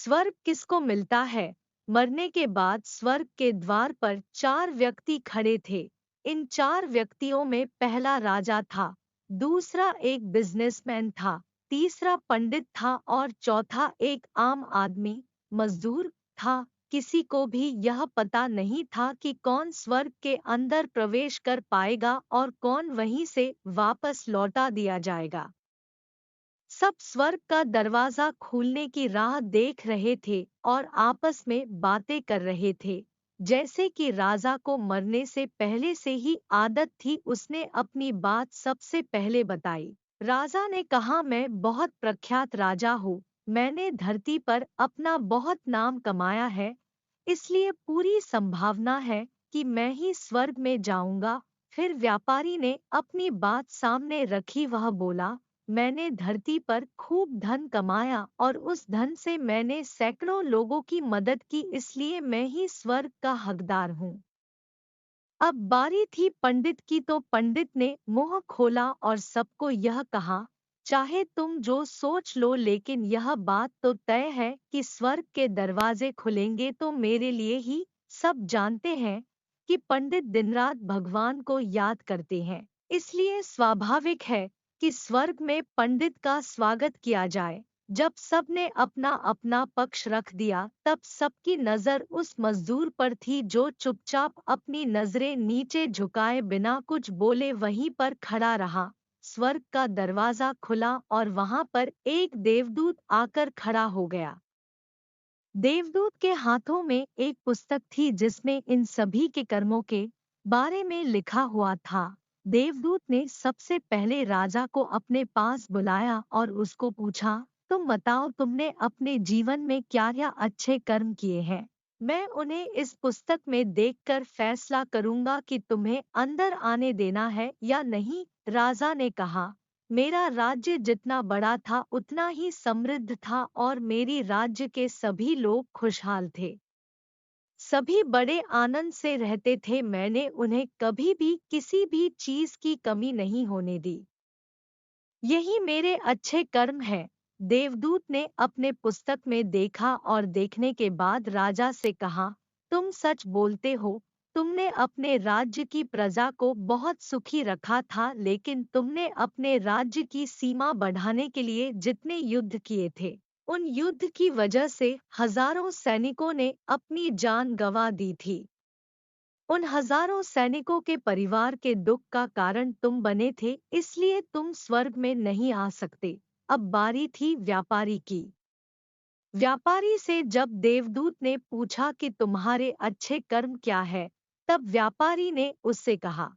स्वर्ग किसको मिलता है? मरने के बाद स्वर्ग के द्वार पर 4 व्यक्ति खड़े थे। इन 4 व्यक्तियों में पहला राजा था, दूसरा एक बिजनेसमैन था, तीसरा पंडित था और चौथा एक आम आदमी, मजदूर था। किसी को भी यह पता नहीं था कि कौन स्वर्ग के अंदर प्रवेश कर पाएगा और कौन वहीं से वापस लौटा दिया जाएगा। सब स्वर्ग का दरवाजा खुलने की राह देख रहे थे और आपस में बातें कर रहे थे। जैसे कि राजा को मरने से पहले से ही आदत थी, उसने अपनी बात सबसे पहले बताई। राजा ने कहा, मैं बहुत प्रख्यात राजा हूँ, मैंने धरती पर अपना बहुत नाम कमाया है, इसलिए पूरी संभावना है कि मैं ही स्वर्ग में जाऊंगा। फिर व्यापारी ने अपनी बात सामने रखी, वह बोला, मैंने धरती पर खूब धन कमाया और उस धन से मैंने सैकड़ों लोगों की मदद की, इसलिए मैं ही स्वर्ग का हकदार हूँ। अब बारी थी पंडित की, तो पंडित ने मुंह खोला और सबको यह कहा, चाहे तुम जो सोच लो, लेकिन यह बात तो तय है कि स्वर्ग के दरवाजे खुलेंगे तो मेरे लिए ही। सब जानते हैं कि पंडित दिन रात भगवान को याद करते हैं, इसलिए स्वाभाविक है कि स्वर्ग में पंडित का स्वागत किया जाए। जब सबने अपना अपना पक्ष रख दिया, तब सबकी नजर उस मजदूर पर थी जो चुपचाप अपनी नजरें नीचे झुकाए बिना कुछ बोले वहीं पर खड़ा रहा। स्वर्ग का दरवाजा खुला और वहां पर एक देवदूत आकर खड़ा हो गया। देवदूत के हाथों में एक पुस्तक थी जिसमें इन सभी के कर्मों के बारे में लिखा हुआ था। देवदूत ने सबसे पहले राजा को अपने पास बुलाया और उसको पूछा, तुम बताओ, तुमने अपने जीवन में क्या क्या अच्छे कर्म किए हैं? मैं उन्हें इस पुस्तक में देखकर फैसला करूंगा कि तुम्हें अंदर आने देना है या नहीं। राजा ने कहा, मेरा राज्य जितना बड़ा था उतना ही समृद्ध था और मेरी राज्य के सभी लोग खुशहाल थे। सभी बड़े आनंद से रहते थे, मैंने उन्हें कभी भी किसी भी चीज की कमी नहीं होने दी। यही मेरे अच्छे कर्म हैं। देवदूत ने अपने पुस्तक में देखा और देखने के बाद राजा से कहा, तुम सच बोलते हो, तुमने अपने राज्य की प्रजा को बहुत सुखी रखा था, लेकिन तुमने अपने राज्य की सीमा बढ़ाने के लिए जितने युद्ध किए थे, उन युद्ध की वजह से हजारों सैनिकों ने अपनी जान गंवा दी थी। उन हजारों सैनिकों के परिवार के दुख का कारण तुम बने थे, इसलिए तुम स्वर्ग में नहीं आ सकते। अब बारी थी व्यापारी की। व्यापारी से जब देवदूत ने पूछा कि तुम्हारे अच्छे कर्म क्या है, तब व्यापारी ने उससे कहा,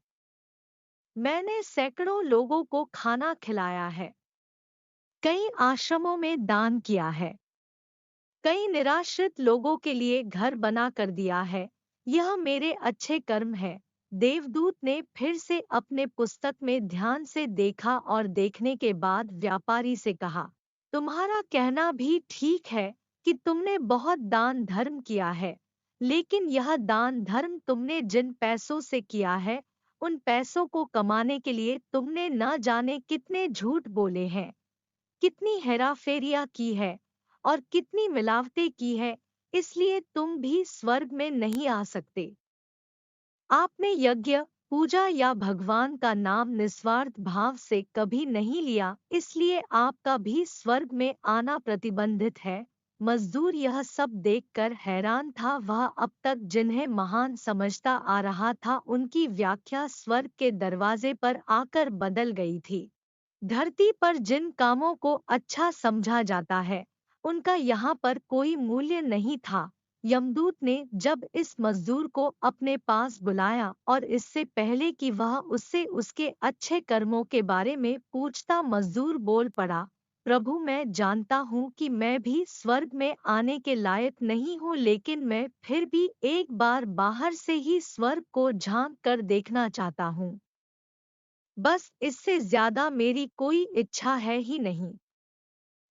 मैंने सैकड़ों लोगों को खाना खिलाया है, कई आश्रमों में दान किया है, कई निराश्रित लोगों के लिए घर बना कर दिया है, यह मेरे अच्छे कर्म है। देवदूत ने फिर से अपने पुस्तक में ध्यान से देखा और देखने के बाद व्यापारी से कहा, तुम्हारा कहना भी ठीक है कि तुमने बहुत दान धर्म किया है, लेकिन यह दान धर्म तुमने जिन पैसों से किया है, उन पैसों को कमाने के लिए तुमने न जाने कितने झूठ बोले हैं, कितनी हेराफेरियां की है और कितनी मिलावटें की है, इसलिए तुम भी स्वर्ग में नहीं आ सकते। आपने यज्ञ, पूजा या भगवान का नाम निस्वार्थ भाव से कभी नहीं लिया, इसलिए आपका भी स्वर्ग में आना प्रतिबंधित है। मजदूर यह सब देखकर हैरान था, वह अब तक जिन्हें महान समझता आ रहा था, उनकी व्याख्या स्वर्ग के दरवाजे पर आकर बदल गई थी। धरती पर जिन कामों को अच्छा समझा जाता है, उनका यहाँ पर कोई मूल्य नहीं था। यमदूत ने जब इस मजदूर को अपने पास बुलाया और इससे पहले कि वह उससे उसके अच्छे कर्मों के बारे में पूछता, मजदूर बोल पड़ा, प्रभु, मैं जानता हूँ कि मैं भी स्वर्ग में आने के लायक नहीं हूँ, लेकिन मैं फिर भी एक बार बाहर से ही स्वर्ग को झांक कर देखना चाहता हूँ। बस इससे ज्यादा मेरी कोई इच्छा है ही नहीं,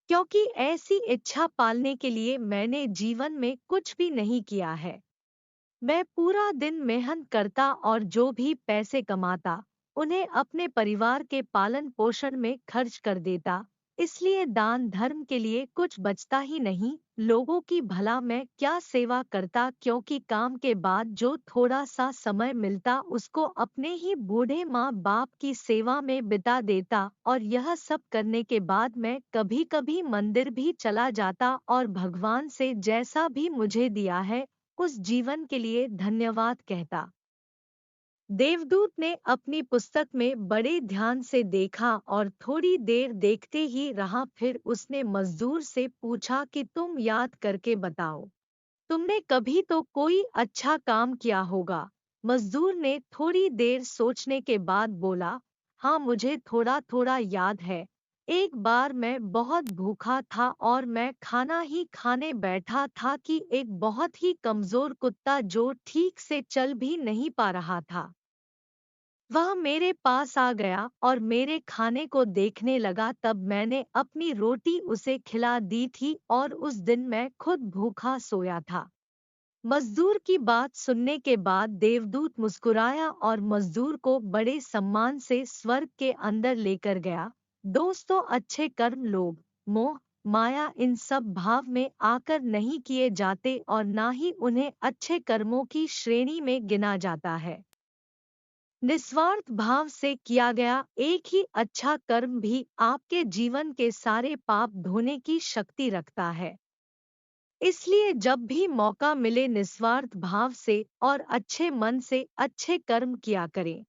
क्योंकि ऐसी इच्छा पालने के लिए मैंने जीवन में कुछ भी नहीं किया है। मैं पूरा दिन मेहनत करता और जो भी पैसे कमाता, उन्हें अपने परिवार के पालन पोषण में खर्च कर देता। इसलिए दान धर्म के लिए कुछ बचता ही नहीं। लोगों की भला मैं क्या सेवा करता, क्योंकि काम के बाद जो थोड़ा सा समय मिलता उसको अपने ही बूढ़े माँ बाप की सेवा में बिता देता। और यह सब करने के बाद मैं कभी कभी मंदिर भी चला जाता और भगवान से जैसा भी मुझे दिया है उस जीवन के लिए धन्यवाद कहता। देवदूत ने अपनी पुस्तक में बड़े ध्यान से देखा और थोड़ी देर देखते ही रहा। फिर उसने मजदूर से पूछा कि तुम याद करके बताओ, तुमने कभी तो कोई अच्छा काम किया होगा। मजदूर ने थोड़ी देर सोचने के बाद बोला, हाँ मुझे थोड़ा थोड़ा याद है। एक बार मैं बहुत भूखा था और मैं खाना ही खाने बैठा था कि एक बहुत ही कमजोर कुत्ता जो ठीक से चल भी नहीं पा रहा था, वह मेरे पास आ गया और मेरे खाने को देखने लगा। तब मैंने अपनी रोटी उसे खिला दी थी और उस दिन मैं खुद भूखा सोया था। मजदूर की बात सुनने के बाद देवदूत मुस्कुराया और मजदूर को बड़े सम्मान से स्वर्ग के अंदर लेकर गया। दोस्तों, अच्छे कर्म लोभ, मोह, माया इन सब भाव में आकर नहीं किए जाते और ना ही उन्हें अच्छे कर्मों की श्रेणी में गिना जाता है। निस्वार्थ भाव से किया गया एक ही अच्छा कर्म भी आपके जीवन के सारे पाप धोने की शक्ति रखता है। इसलिए जब भी मौका मिले निस्वार्थ भाव से और अच्छे मन से अच्छे कर्म किया करें।